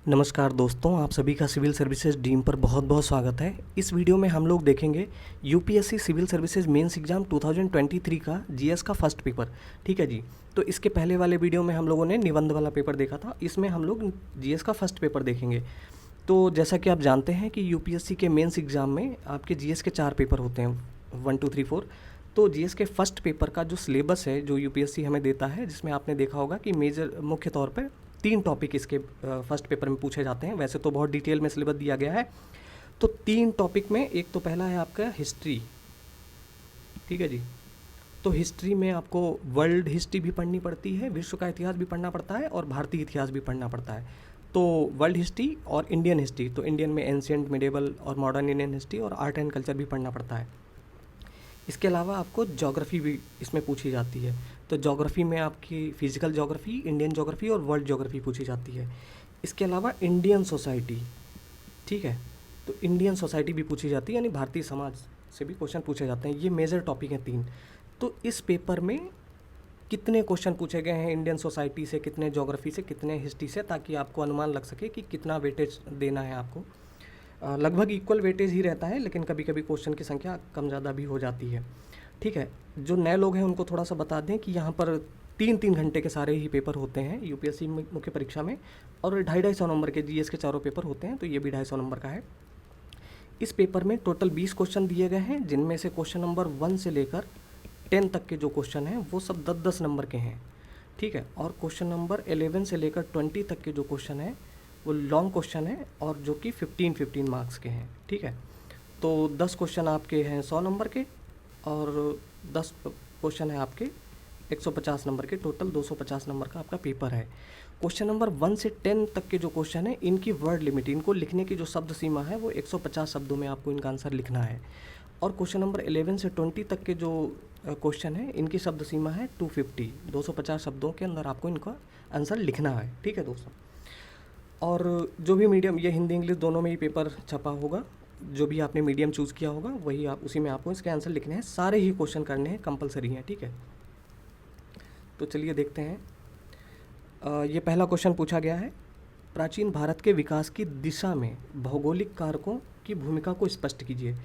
नमस्कार दोस्तों, आप सभी का सिविल सर्विसेज ड्रीम पर बहुत बहुत स्वागत है। इस वीडियो में हम लोग देखेंगे UPSC civil services mains exam 2023 का जीएस का फर्स्ट पेपर। ठीक है जी। तो इसके पहले वाले वीडियो में हम लोगों ने निबंध वाला पेपर देखा था, इसमें हम लोग जीएस का फर्स्ट पेपर देखेंगे। तो जैसा कि आप जानते हैं कि यूपीएससी के मेंस एग्ज़ाम में आपके जीएस के 4 पेपर होते हैं, 1 2 3 4। तो जीएस के फर्स्ट पेपर का जो सिलेबस है, जो यूपीएससी हमें देता है, जिसमें आपने देखा होगा कि मेजर मुख्य तौर पर 3 टॉपिक इसके फर्स्ट पेपर में पूछे जाते हैं। वैसे तो बहुत डिटेल में सिलेबस दिया गया है। तो 3 टॉपिक में, एक तो पहला है आपका हिस्ट्री। ठीक है जी। तो हिस्ट्री में आपको वर्ल्ड हिस्ट्री भी पढ़नी पड़ती है, विश्व का इतिहास भी पढ़ना पड़ता है और भारतीय इतिहास भी पढ़ना पड़ता है। तो वर्ल्ड हिस्ट्री और इंडियन हिस्ट्री, तो इंडियन में एंशिएंट, मिडेवल और मॉडर्न इंडियन हिस्ट्री और आर्ट एंड कल्चर भी पढ़ना पड़ता है। इसके अलावा आपको ज्योग्राफी भी इसमें पूछी जाती है। तो ज्योग्राफी में आपकी फिजिकल ज्योग्राफी, इंडियन ज्योग्राफी और वर्ल्ड ज्योग्राफी पूछी जाती है। इसके अलावा इंडियन सोसाइटी, ठीक है, तो इंडियन सोसाइटी भी पूछी जाती है, यानी भारतीय समाज से भी क्वेश्चन पूछे जाते हैं। ये मेजर टॉपिक हैं 3। तो इस पेपर में कितने क्वेश्चन पूछे गए हैं इंडियन सोसाइटी से, कितने ज्योग्राफी से, कितने हिस्ट्री से, ताकि आपको अनुमान लग सके कि कितना वेटेज देना है आपको। लगभग इक्वल वेटेज ही रहता है, लेकिन कभी कभी क्वेश्चन की संख्या कम ज़्यादा भी हो जाती है। ठीक है। जो नए लोग हैं उनको थोड़ा सा बता दें कि यहाँ पर 3-3 घंटे के सारे ही पेपर होते हैं यूपीएससी मुख्य परीक्षा में, और 250-250 नंबर के जीएस के चारों पेपर होते हैं, तो ये भी 250 नंबर का है। इस पेपर में टोटल 20 क्वेश्चन दिए गए हैं, जिनमें से क्वेश्चन नंबर 1 से लेकर 10 तक के जो क्वेश्चन हैं वो सब 10-10 नंबर के हैं। ठीक है। और क्वेश्चन नंबर 11 से लेकर 20 तक के जो क्वेश्चन हैं वो लॉन्ग क्वेश्चन है, और जो कि 15-15 मार्क्स के हैं। ठीक है। तो 10 क्वेश्चन आपके हैं 100 नंबर के, और 10 क्वेश्चन है आपके 150 नंबर के। टोटल 250 नंबर का आपका पेपर है। क्वेश्चन नंबर 1 से 10 तक के जो क्वेश्चन है, इनकी वर्ड लिमिट, इनको लिखने की जो शब्द सीमा है वो 150 शब्दों में आपको इनका आंसर लिखना है। और क्वेश्चन नंबर 11 से 20 तक के जो क्वेश्चन है, इनकी शब्द सीमा है 250 शब्दों के अंदर आपको इनका आंसर लिखना है। ठीक है दोस्तों। और जो भी मीडियम, ये हिंदी इंग्लिश दोनों में ही पेपर छपा होगा, जो भी आपने मीडियम चूज़ किया होगा वही आप, उसी में आपको इसके आंसर लिखने हैं। सारे ही क्वेश्चन करने हैं, कंपलसरी हैं। ठीक है। तो चलिए देखते हैं। ये पहला क्वेश्चन पूछा गया है, प्राचीन भारत के विकास की दिशा में भौगोलिक कारकों की भूमिका को स्पष्ट कीजिए।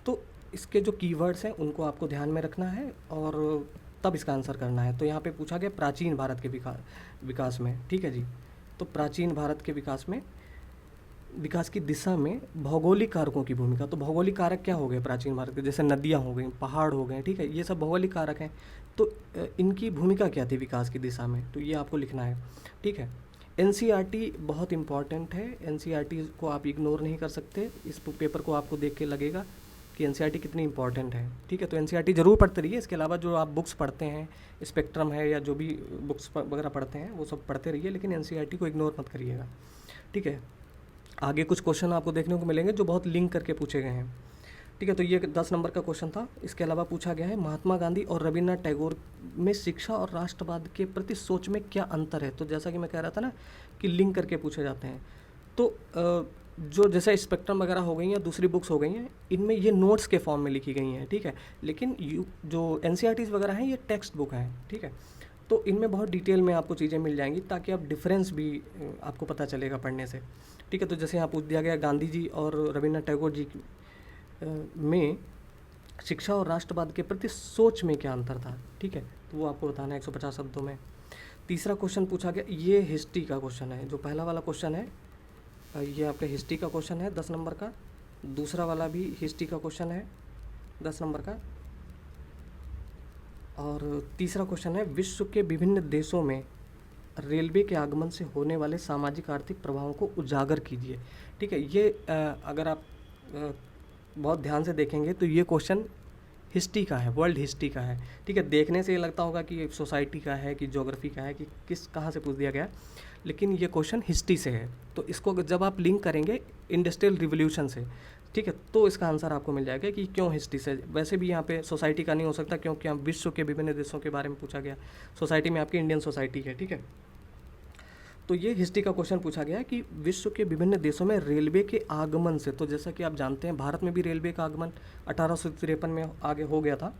तो इसके जो कीवर्ड्स हैं उनको आपको ध्यान में रखना है और तब इसका आंसर करना है। तो यहाँ पे पूछा गया प्राचीन भारत के विकास में। ठीक है जी। तो प्राचीन भारत के विकास की दिशा में भौगोलिक कारकों की भूमिका। तो भौगोलिक कारक क्या हो गए प्राचीन भारत के? जैसे नदियाँ हो गई, पहाड़ हो गए, ठीक है, ये सब भौगोलिक कारक हैं। तो इनकी भूमिका क्या थी विकास की दिशा में, तो ये आपको लिखना है। ठीक है। एनसीईआरटी बहुत इंपॉर्टेंट है, एनसीईआरटी को आप इग्नोर नहीं कर सकते। इस पेपर को आपको देख के लगेगा कि एनसीईआरटी कितनी इंपॉर्टेंट है। ठीक है। तो एनसीईआरटी ज़रूर पढ़ते रहिए। इसके अलावा जो आप बुक्स पढ़ते हैं, स्पेक्ट्रम है या जो भी बुक्स वगैरह पढ़ते हैं, वो सब पढ़ते रहिए, लेकिन एनसीईआरटी को इग्नोर मत करिएगा। ठीक है। आगे कुछ क्वेश्चन आपको देखने को मिलेंगे जो बहुत लिंक करके पूछे गए हैं। ठीक है। तो ये 10 नंबर का क्वेश्चन था। इसके अलावा पूछा गया है, महात्मा गांधी और रविन्द्रनाथ टैगोर में शिक्षा और राष्ट्रवाद के प्रति सोच में क्या अंतर है? तो जैसा कि मैं कह रहा था ना कि लिंक करके पूछे जाते हैं। तो जो जैसे स्पेक्ट्रम वगैरह हो गई हैं, दूसरी बुक्स हो गई हैं, इनमें ये नोट्स के फॉर्म में लिखी गई हैं। ठीक है। लेकिन जो एनसीईआरटीज़ वगैरह हैं, ये टेक्स्ट बुक हैं। ठीक है। तो इनमें बहुत डिटेल में आपको चीज़ें मिल जाएंगी, ताकि आप डिफरेंस भी आपको पता चलेगा पढ़ने से। ठीक है। तो जैसे यहाँ पूछ दिया गया, गांधी जी और रविन्द्रनाथ टैगोर जी में शिक्षा और राष्ट्रवाद के प्रति सोच में क्या अंतर था? ठीक है। तो वो आपको बताना है 150 शब्दों में। तीसरा क्वेश्चन पूछा गया, ये हिस्ट्री का क्वेश्चन है। जो पहला वाला क्वेश्चन है ये आपके हिस्ट्री का क्वेश्चन है 10 नंबर का। दूसरा वाला भी हिस्ट्री का क्वेश्चन है 10 नंबर का। और तीसरा क्वेश्चन है, विश्व के विभिन्न देशों में रेलवे के आगमन से होने वाले सामाजिक आर्थिक प्रभावों को उजागर कीजिए। ठीक है। ये अगर आप बहुत ध्यान से देखेंगे तो ये क्वेश्चन हिस्ट्री का है, वर्ल्ड हिस्ट्री का है। ठीक है। देखने से ये लगता होगा कि सोसाइटी का है, कि ज्योग्राफी का है, कि कहाँ से पूछ दिया गया, लेकिन ये क्वेश्चन हिस्ट्री से है। तो इसको जब आप लिंक करेंगे इंडस्ट्रियल रिवोल्यूशन से, ठीक है, तो इसका आंसर आपको मिल जाएगा कि क्यों हिस्ट्री से। वैसे भी यहाँ पे सोसाइटी का नहीं हो सकता, क्योंकि यहाँ विश्व के विभिन्न देशों के बारे में पूछा गया। सोसाइटी में आपकी इंडियन सोसाइटी है। ठीक है। तो ये हिस्ट्री का क्वेश्चन पूछा गया कि विश्व के विभिन्न देशों में रेलवे के आगमन से, तो जैसा कि आप जानते हैं भारत में भी रेलवे का आगमन 1853 में आगे हो गया था।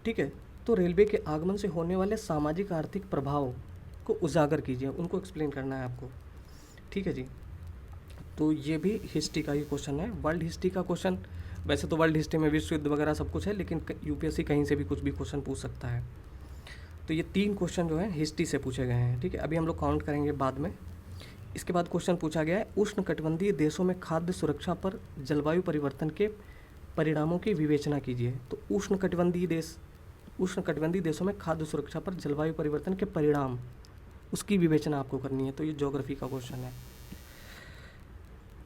ठीक है। तो रेलवे के आगमन से होने वाले सामाजिक आर्थिक प्रभाव को उजागर कीजिए, उनको एक्सप्लेन करना है आपको। ठीक है जी। तो ये भी हिस्ट्री का ही क्वेश्चन है। वर्ल्ड हिस्ट्री का क्वेश्चन, वैसे तो वर्ल्ड हिस्ट्री में विश्व युद्ध वगैरह सब कुछ है, लेकिन यूपीएससी कहीं से भी कुछ भी क्वेश्चन पूछ सकता है। तो ये 3 क्वेश्चन जो है हिस्ट्री से पूछे गए हैं, ठीक है। अभी हम लोग काउंट करेंगे बाद में। इसके बाद क्वेश्चन पूछा गया है, उष्णकटिबंधीय देशों में खाद्य सुरक्षा पर जलवायु परिवर्तन के परिणामों की विवेचना कीजिए। तो उष्णकटिबंधीय देशों में खाद्य सुरक्षा पर जलवायु परिवर्तन के परिणाम, उसकी विवेचना आपको करनी है। तो ये ज्योग्राफी का क्वेश्चन है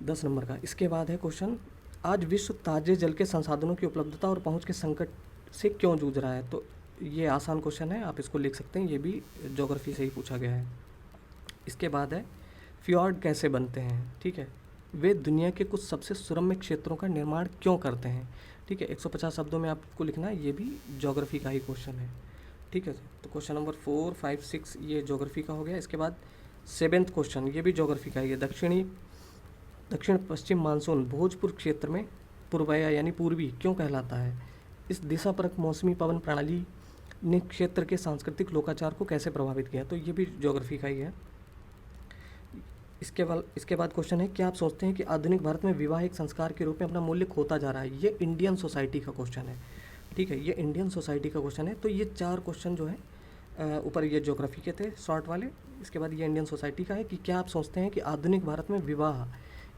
10 नंबर का। इसके बाद है क्वेश्चन, आज विश्व ताजे जल के संसाधनों की उपलब्धता और पहुंच के संकट से क्यों जूझ रहा है। तो ये आसान क्वेश्चन है, आप इसको लिख सकते हैं, ये भी ज्योग्राफी से ही पूछा गया है। इसके बाद है, फ्यॉर्ड कैसे बनते हैं, ठीक है। वे दुनिया के कुछ सबसे सुरम्य क्षेत्रों का निर्माण क्यों करते हैं, ठीक है। 150 शब्दों में आपको लिखना है, ये भी ज्योग्राफी का ही क्वेश्चन है, ठीक है। तो क्वेश्चन नंबर 4, 5, 6 ये ज्योग्राफी का हो गया। इसके बाद 7वां क्वेश्चन, ये भी ज्योग्राफी का ही है। दक्षिण पश्चिम मानसून भोजपुर क्षेत्र में पूर्वया यानी पूर्वी क्यों कहलाता है। इस दिशापरक मौसमी पवन प्रणाली ने क्षेत्र के सांस्कृतिक लोकाचार को कैसे प्रभावित किया। तो ये भी ज्योग्राफी का ही है। इसके बाद क्वेश्चन है, क्या आप सोचते हैं कि आधुनिक भारत में विवाह एक संस्कार के रूप में अपना मूल्य खोता जा रहा है। ये इंडियन सोसाइटी का क्वेश्चन है, ठीक है। ये इंडियन सोसाइटी का क्वेश्चन है। तो ये 4 क्वेश्चन जो है ऊपर ये ज्योग्राफी के थे शॉर्ट वाले। इसके बाद ये इंडियन सोसाइटी का है कि क्या आप सोचते हैं कि आधुनिक भारत में विवाह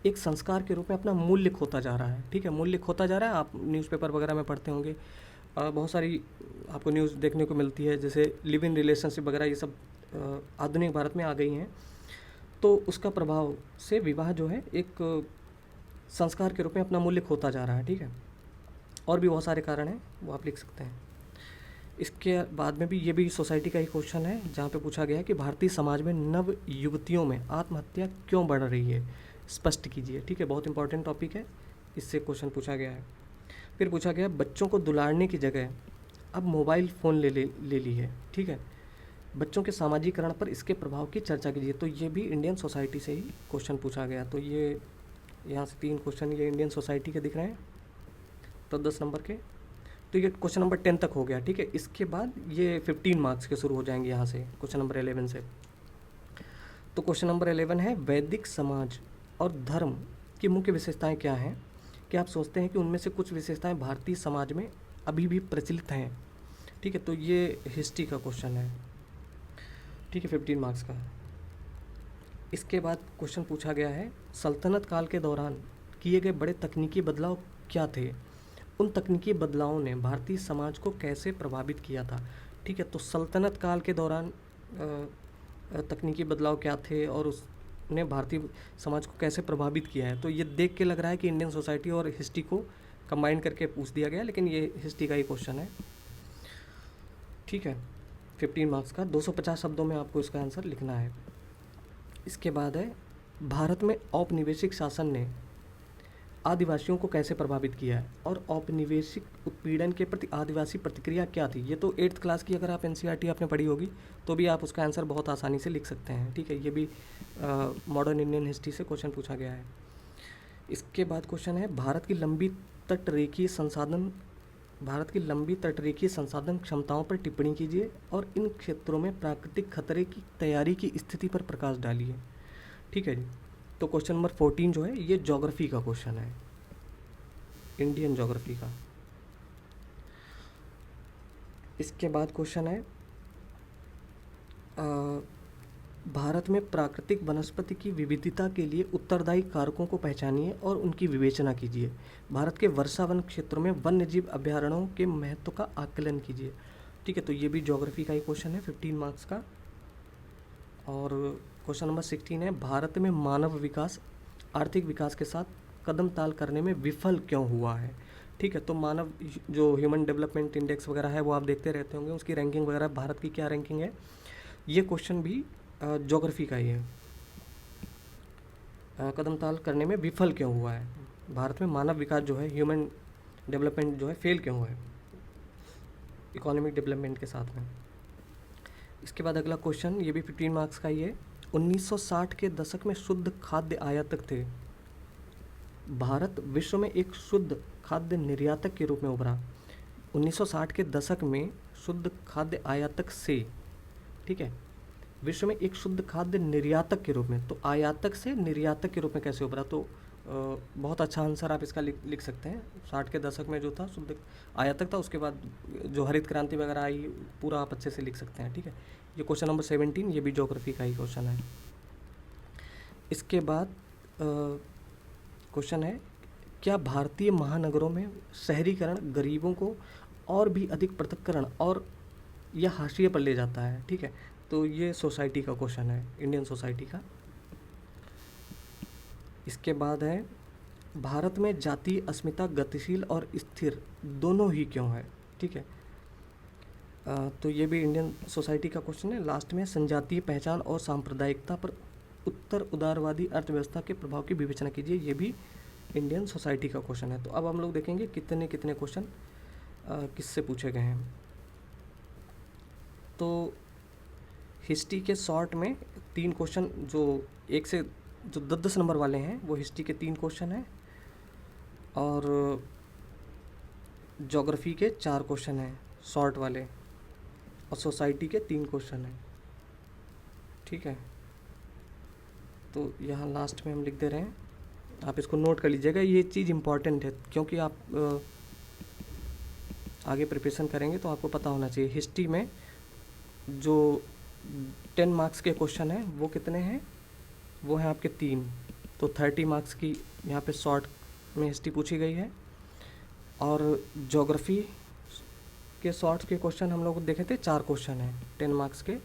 एक संस्कार के रूप में अपना मूल्य खोता जा रहा है, ठीक है। मूल्य खोता जा रहा है, आप न्यूज़पेपर वगैरह में पढ़ते होंगे, बहुत सारी आपको न्यूज़ देखने को मिलती है, जैसे लिव इन रिलेशनशिप वगैरह ये सब आधुनिक भारत में आ गई हैं। तो उसका प्रभाव से विवाह जो है एक संस्कार के रूप में अपना मूल्य खोता जा रहा है, ठीक है। और भी बहुत सारे कारण हैं, वो आप लिख सकते हैं। इसके बाद में भी ये भी सोसाइटी का ही क्वेश्चन है, जहाँ पे पूछा गया है कि भारतीय समाज में नव युवतियों में आत्महत्या क्यों बढ़ रही है, स्पष्ट कीजिए, ठीक है। बहुत इंपॉर्टेंट टॉपिक है, इससे क्वेश्चन पूछा गया है। फिर पूछा गया, बच्चों को दुलारने की जगह अब मोबाइल फ़ोन ले ली है, ठीक है। बच्चों के सामाजिकरण पर इसके प्रभाव की चर्चा कीजिए। तो ये भी इंडियन सोसाइटी से ही क्वेश्चन पूछा गया। तो ये यहाँ से 3 क्वेश्चन ये इंडियन सोसाइटी के दिख रहे हैं, तो 10 नंबर के। तो ये क्वेश्चन नंबर 10 तक हो गया, ठीक है। इसके बाद ये 15 मार्क्स के शुरू हो जाएंगे यहाँ से, क्वेश्चन नंबर 11 से। तो क्वेश्चन नंबर 11 है, वैदिक समाज और धर्म की मुख्य विशेषताएँ क्या हैं। क्या आप सोचते हैं कि उनमें से कुछ विशेषताएँ भारतीय समाज में अभी भी प्रचलित हैं, ठीक है। तो ये हिस्ट्री का क्वेश्चन है, ठीक है, 15 मार्क्स का। इसके बाद क्वेश्चन पूछा गया है, सल्तनत काल के दौरान किए गए बड़े तकनीकी बदलाव क्या थे, उन तकनीकी बदलावों ने भारतीय समाज को कैसे प्रभावित किया था, ठीक है। तो सल्तनत काल के दौरान तकनीकी बदलाव क्या थे और उसने भारतीय समाज को कैसे प्रभावित किया है। तो ये देख के लग रहा है कि इंडियन सोसाइटी और हिस्ट्री को कंबाइन करके पूछ दिया गया, लेकिन ये हिस्ट्री का ही क्वेश्चन है, ठीक है। 15 मार्क्स का, 250 शब्दों में आपको इसका आंसर लिखना है। इसके बाद है, भारत में औपनिवेशिक शासन ने आदिवासियों को कैसे प्रभावित किया है और औपनिवेशिक उत्पीड़न के प्रति आदिवासी प्रतिक्रिया क्या थी। ये तो 8th क्लास की अगर आप NCERT आपने पढ़ी होगी तो भी आप उसका आंसर बहुत आसानी से लिख सकते हैं, ठीक है। ये भी मॉडर्न इंडियन हिस्ट्री से क्वेश्चन पूछा गया है। इसके बाद क्वेश्चन है, भारत की लंबी तटरेखीय संसाधन क्षमताओं पर टिप्पणी कीजिए और इन क्षेत्रों में प्राकृतिक खतरे की तैयारी की स्थिति पर प्रकाश डालिए, ठीक है जी। तो क्वेश्चन नंबर 14 जो है ये ज्योग्राफी का क्वेश्चन है, इंडियन ज्योग्राफी का। इसके बाद क्वेश्चन है, भारत में प्राकृतिक वनस्पति की विविधता के लिए उत्तरदायी कारकों को पहचानिए और उनकी विवेचना कीजिए। भारत के वर्षा वन क्षेत्रों में वन्य जीव अभ्यारण्यों के महत्व का आकलन कीजिए, ठीक है। तो ये भी ज्योग्राफी का ही क्वेश्चन है, 15 मार्क्स का। और क्वेश्चन नंबर 16 है, भारत में मानव विकास आर्थिक विकास के साथ कदम ताल करने में विफल क्यों हुआ है, ठीक है। तो मानव जो ह्यूमन डेवलपमेंट इंडेक्स वगैरह है वो आप देखते रहते होंगे, उसकी रैंकिंग वगैरह भारत की क्या रैंकिंग है, ये क्वेश्चन भी ज्योग्राफी का ही है। कदम ताल करने में विफल क्यों हुआ है, भारत में मानव विकास जो है, ह्यूमन डेवलपमेंट जो है फेल क्यों हुआ है इकोनॉमिक डेवलपमेंट के साथ में। इसके बाद अगला क्वेश्चन, ये भी 15 मार्क्स का ही है, 1960 के दशक में शुद्ध खाद्य आयातक थे। भारत विश्व में एक शुद्ध खाद्य निर्यातक के रूप में उभरा। 1960 के दशक में शुद्ध खाद्य आयातक से, ठीक है, विश्व में एक शुद्ध खाद्य निर्यातक के रूप में, तो आयातक से निर्यातक के रूप में कैसे उभरा, तो बहुत अच्छा आंसर आप इसका लिख सकते हैं। 60 के दशक में जो था शुद्ध आयातक था, उसके बाद जो हरित क्रांति वगैरह आई, पूरा आप अच्छे से लिख सकते हैं। ठीक है, ये क्वेश्चन नंबर 17, ये भी ज्योग्राफी का ही क्वेश्चन है। इसके बाद क्वेश्चन है, क्या भारतीय महानगरों में शहरीकरण गरीबों को और भी अधिक पृथक्करण और या हाशिए पर ले जाता है? ठीक है, तो ये सोसाइटी का क्वेश्चन है, इंडियन सोसाइटी का। इसके बाद है, भारत में जातीय अस्मिता गतिशील और स्थिर दोनों ही क्यों है? ठीक है, तो ये भी इंडियन सोसाइटी का क्वेश्चन है। लास्ट में, संजातीय पहचान और सांप्रदायिकता पर उत्तर उदारवादी अर्थव्यवस्था के प्रभाव की विवेचना कीजिए, ये भी इंडियन सोसाइटी का क्वेश्चन है। तो अब हम लोग देखेंगे कितने कितने क्वेश्चन किससे पूछे गए हैं। तो हिस्ट्री के शॉर्ट में 3 क्वेश्चन, जो 1 से जो 10-10 नंबर वाले हैं, वो हिस्ट्री के 3 क्वेश्चन हैं, और ज्योग्राफी के 4 क्वेश्चन हैं शॉर्ट वाले, और सोसाइटी के 3 क्वेश्चन हैं। ठीक है, तो यहाँ लास्ट में हम लिख दे रहे हैं, आप इसको नोट कर लीजिएगा, ये चीज़ इम्पॉर्टेंट है, क्योंकि आप आगे प्रिपरेशन करेंगे तो आपको पता होना चाहिए। हिस्ट्री में जो 10 मार्क्स के क्वेश्चन हैं वो कितने हैं, वो हैं आपके 3, तो 30 मार्क्स की यहाँ पे शॉर्ट में हिस्ट्री पूछी गई है। और ज्योग्राफी के शॉर्ट्स के क्वेश्चन हम लोग देखे थे, 4 क्वेश्चन हैं, 10 मार्क्स के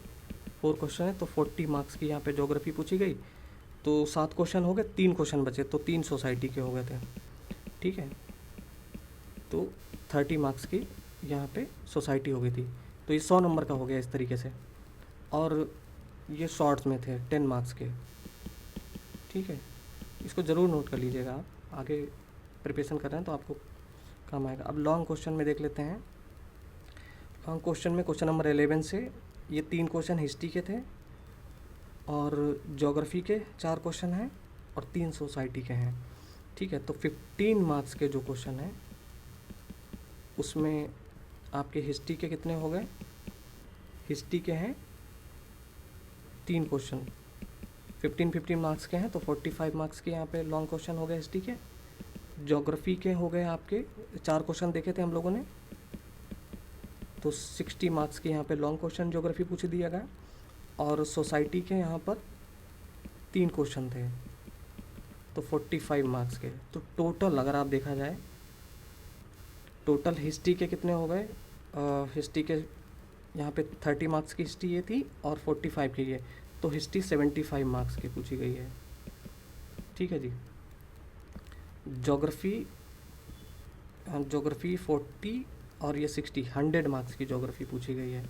4 क्वेश्चन हैं, तो 40 मार्क्स की यहाँ पे ज्योग्राफी पूछी गई। तो 7 क्वेश्चन हो गए, 3 क्वेश्चन बचे, तो 3 सोसाइटी के हो गए थे। ठीक है, तो 30 मार्क्स की यहाँ पे सोसाइटी हो गई थी, तो ये 100 नंबर का हो गया इस तरीके से। और ये शॉर्ट्स में थे 10 मार्क्स के। ठीक है, इसको ज़रूर नोट कर लीजिएगा, आप आगे प्रिपरेशन कर रहे हैं तो आपको काम आएगा। अब लॉन्ग क्वेश्चन में देख लेते हैं। लॉन्ग क्वेश्चन में क्वेश्चन नंबर 11 से ये 3 क्वेश्चन हिस्ट्री के थे, और ज्योग्राफी के 4 क्वेश्चन हैं, और 3 सोसाइटी के हैं। ठीक है, तो 15 मार्क्स के जो क्वेश्चन हैं उसमें आपके हिस्ट्री के कितने हो गए, हिस्ट्री के हैं 3 क्वेश्चन, 15 मार्क्स के हैं, तो 45 मार्क्स के यहाँ पे लॉन्ग क्वेश्चन हो गए हिस्ट्री के। ज्योग्राफी के हो गए आपके 4 क्वेश्चन देखे थे हम लोगों ने, तो 60 मार्क्स के यहाँ पे लॉन्ग क्वेश्चन ज्योग्राफी पूछ दिया गया। और सोसाइटी के यहाँ पर 3 क्वेश्चन थे, तो 45 मार्क्स के। तो टोटल अगर आप देखा जाए, टोटल हिस्ट्री के कितने हो गए, हिस्ट्री के यहाँ पे 30 मार्क्स की हिस्ट्री ये थी, और 45 की ये, तो हिस्ट्री 75 मार्क्स की पूछी गई है। ठीक है जी। ज्योग्राफी 40 और ये 60, 100 मार्क्स की ज्योग्राफी पूछी गई है।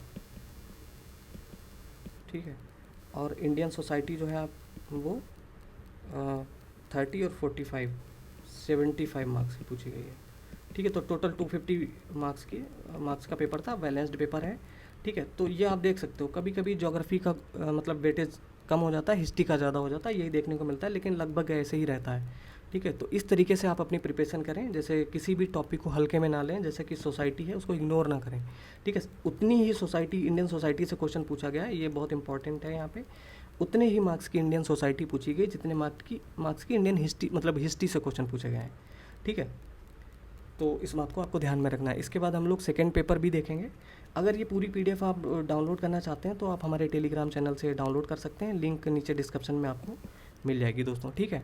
ठीक है, और इंडियन सोसाइटी जो है आप वो 30 और 45, 75 मार्क्स की पूछी गई है। ठीक है, तो टोटल 250 मार्क्स का पेपर था, बैलेंस्ड पेपर है। ठीक है, तो ये आप देख सकते हो, कभी कभी ज्योग्राफी का मतलब वेटेज कम हो जाता है, हिस्ट्री का ज़्यादा हो जाता है, यही देखने को मिलता है, लेकिन लगभग ऐसे ही रहता है। ठीक है, तो इस तरीके से आप अपनी प्रिपरेशन करें, जैसे किसी भी टॉपिक को हल्के में ना लें, जैसे कि सोसाइटी है उसको इग्नोर ना करें। ठीक है, उतनी ही सोसाइटी, इंडियन सोसाइटी से क्वेश्चन पूछा गया है, ये बहुत इंपॉर्टेंट है यहाँ पे। उतने ही मार्क्स की इंडियन सोसाइटी पूछी गई जितने मार्क्स की इंडियन हिस्ट्री, मतलब हिस्ट्री से क्वेश्चन पूछे गए हैं। ठीक है, तो इस बात को आपको ध्यान में रखना है। इसके बाद हम लोग सेकेंड पेपर भी देखेंगे। अगर ये पूरी PDF आप डाउनलोड करना चाहते हैं तो आप हमारे टेलीग्राम चैनल से डाउनलोड कर सकते हैं, लिंक नीचे डिस्क्रिप्शन में आपको मिल जाएगी दोस्तों। ठीक है,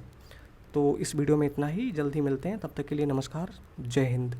तो इस वीडियो में इतना ही, जल्द ही मिलते हैं, तब तक के लिए नमस्कार, जय हिंद।